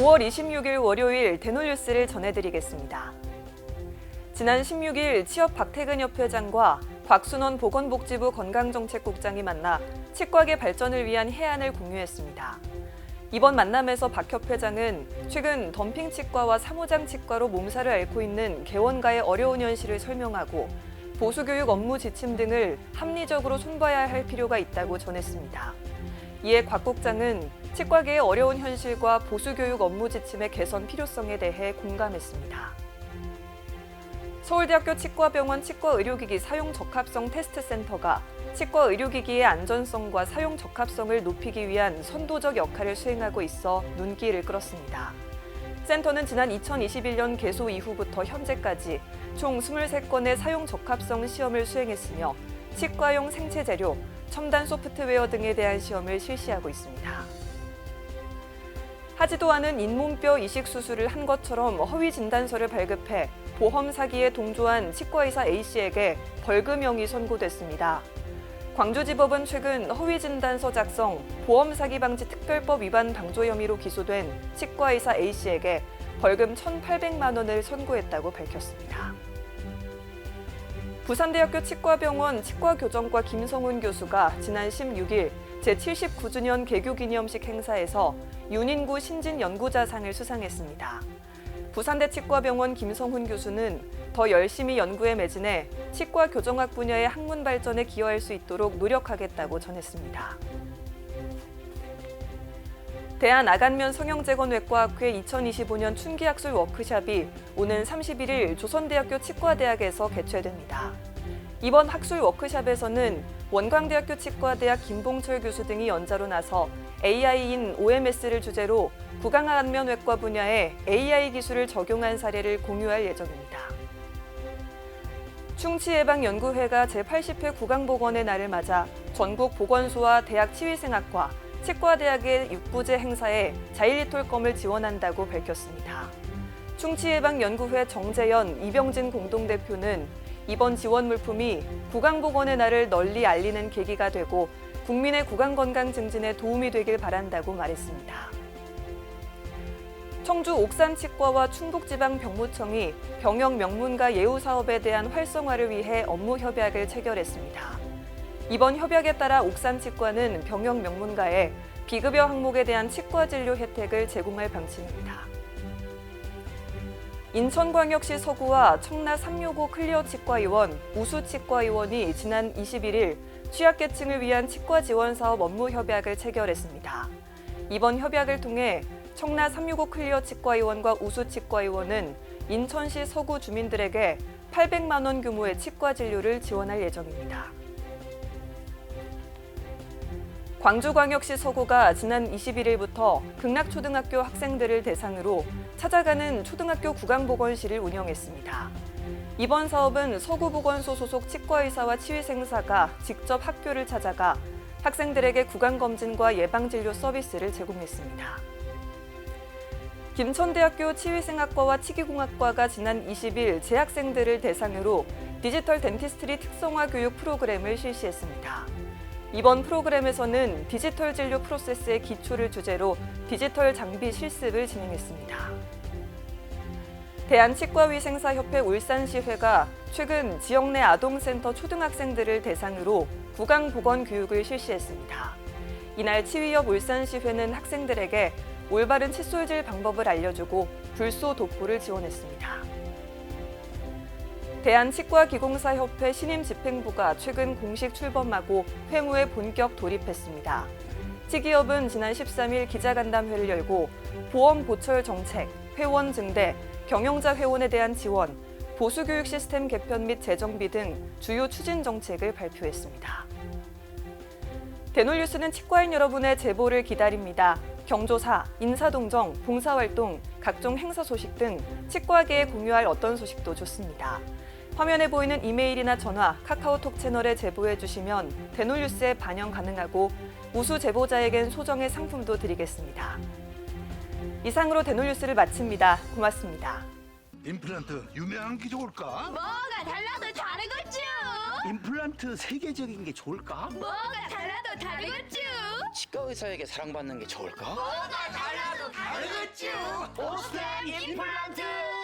5월 26일 월요일 대놀뉴스를 전해드리겠습니다. 지난 16일 취업 박태근 협회장과 곽순원 보건복지부 건강정책국장이 만나 치과계 발전을 위한 해안을 공유했습니다. 이번 만남에서 박 협회장은 최근 덤핑 치과와 사무장 치과로 몸살을 앓고 있는 개원가의 어려운 현실을 설명하고 보수교육 업무 지침 등을 합리적으로 손봐야 할 필요가 있다고 전했습니다. 이에 곽 국장은 치과계의 어려운 현실과 보수교육 업무 지침의 개선 필요성에 대해 공감했습니다. 서울대학교 치과병원 치과의료기기 사용 적합성 테스트센터가 치과 의료기기의 안전성과 사용 적합성을 높이기 위한 선도적 역할을 수행하고 있어 눈길을 끌었습니다. 센터는 지난 2021년 개소 이후부터 현재까지 총 23건의 사용 적합성 시험을 수행했으며 치과용 생체 재료, 첨단 소프트웨어 등에 대한 시험을 실시하고 있습니다. 하지도 않은 잇몸뼈 이식 수술을 한 것처럼 허위 진단서를 발급해 보험 사기에 동조한 치과의사 A씨에게 벌금형이 선고됐습니다. 광주지법은 최근 허위 진단서 작성, 보험 사기 방지 특별법 위반 방조 혐의로 기소된 치과의사 A씨에게 벌금 1,800만 원을 선고했다고 밝혔습니다. 부산대학교 치과병원 치과교정과 김성훈 교수가 지난 16일 제79주년 개교기념식 행사에서 윤인구 신진연구자상을 수상했습니다. 부산대 치과병원 김성훈 교수는 더 열심히 연구에 매진해 치과 교정학 분야의 학문 발전에 기여할 수 있도록 노력하겠다고 전했습니다. 대한아간면 성형재건외과학회 2025년 춘기학술 워크숍이 오는 31일 조선대학교 치과대학에서 개최됩니다. 이번 학술 워크숍에서는 원광대학교 치과대학 김봉철 교수 등이 연자로 나서 AI인 OMS를 주제로 구강안면외과 분야에 AI 기술을 적용한 사례를 공유할 예정입니다. 충치예방연구회가 제80회 구강보건의 날을 맞아 전국 보건소와 대학 치위생학과, 치과대학의 육부제 행사에 자일리톨검을 지원한다고 밝혔습니다. 충치예방연구회 정재현, 이병진 공동대표는 이번 지원 물품이 구강보건의 날을 널리 알리는 계기가 되고 국민의 구강건강 증진에 도움이 되길 바란다고 말했습니다. 청주 옥산치과와 충북지방병무청이 병역 명문가 예우 사업에 대한 활성화를 위해 업무 협약을 체결했습니다. 이번 협약에 따라 옥산치과는 병역 명문가에 비급여 항목에 대한 치과 진료 혜택을 제공할 방침입니다. 인천광역시 서구와 청라 365 클리어치과의원, 우수치과의원이 지난 21일 취약계층을 위한 치과 지원 사업 업무 협약을 체결했습니다. 이번 협약을 통해 청라 365 클리어치과의원과 우수치과의원은 인천시 서구 주민들에게 800만 원 규모의 치과 진료를 지원할 예정입니다. 광주광역시 서구가 지난 21일부터 극락초등학교 학생들을 대상으로 찾아가는 초등학교 구강보건실을 운영했습니다. 이번 사업은 서구보건소 소속 치과의사와 치위생사가 직접 학교를 찾아가 학생들에게 구강검진과 예방진료 서비스를 제공했습니다. 김천대학교 치위생학과와 치기공학과가 지난 20일 재학생들을 대상으로 디지털 덴티스트리 특성화 교육 프로그램을 실시했습니다. 이번 프로그램에서는 디지털 진료 프로세스의 기초를 주제로 디지털 장비 실습을 진행했습니다. 대한치과위생사협회 울산시회가 최근 지역 내 아동센터 초등학생들을 대상으로 구강보건 교육을 실시했습니다. 이날 치위협 울산시회는 학생들에게 올바른 칫솔질 방법을 알려주고 불소 도포를 지원했습니다. 대한치과기공사협회 신임집행부가 최근 공식 출범하고 회무에 본격 돌입했습니다. 치기협은 지난 13일 기자간담회를 열고 보험 보철 정책, 회원 증대, 경영자 회원에 대한 지원, 보수교육 시스템 개편 및 재정비 등 주요 추진 정책을 발표했습니다. 대놀뉴스는 치과인 여러분의 제보를 기다립니다. 경조사, 인사동정, 봉사활동, 각종 행사 소식 등 치과계에 공유할 어떤 소식도 좋습니다. 화면에 보이는 이메일이나 전화, 카카오톡 채널에 제보해 주시면 대놀뉴스에 반영 가능하고 우수 제보자에겐 소정의 상품도 드리겠습니다. 이상으로 대놀뉴스를 마칩니다. 고맙습니다. 임플란트 유명한 게 좋을까? 뭐가 달라도 다르겠죠. 임플란트 세계적인 게 좋을까? 뭐가 달라도 다르겠죠. 치과 의사에게 사랑받는 게 좋을까? 뭐가 달라도 다르겠죠. 오스템 임플란트.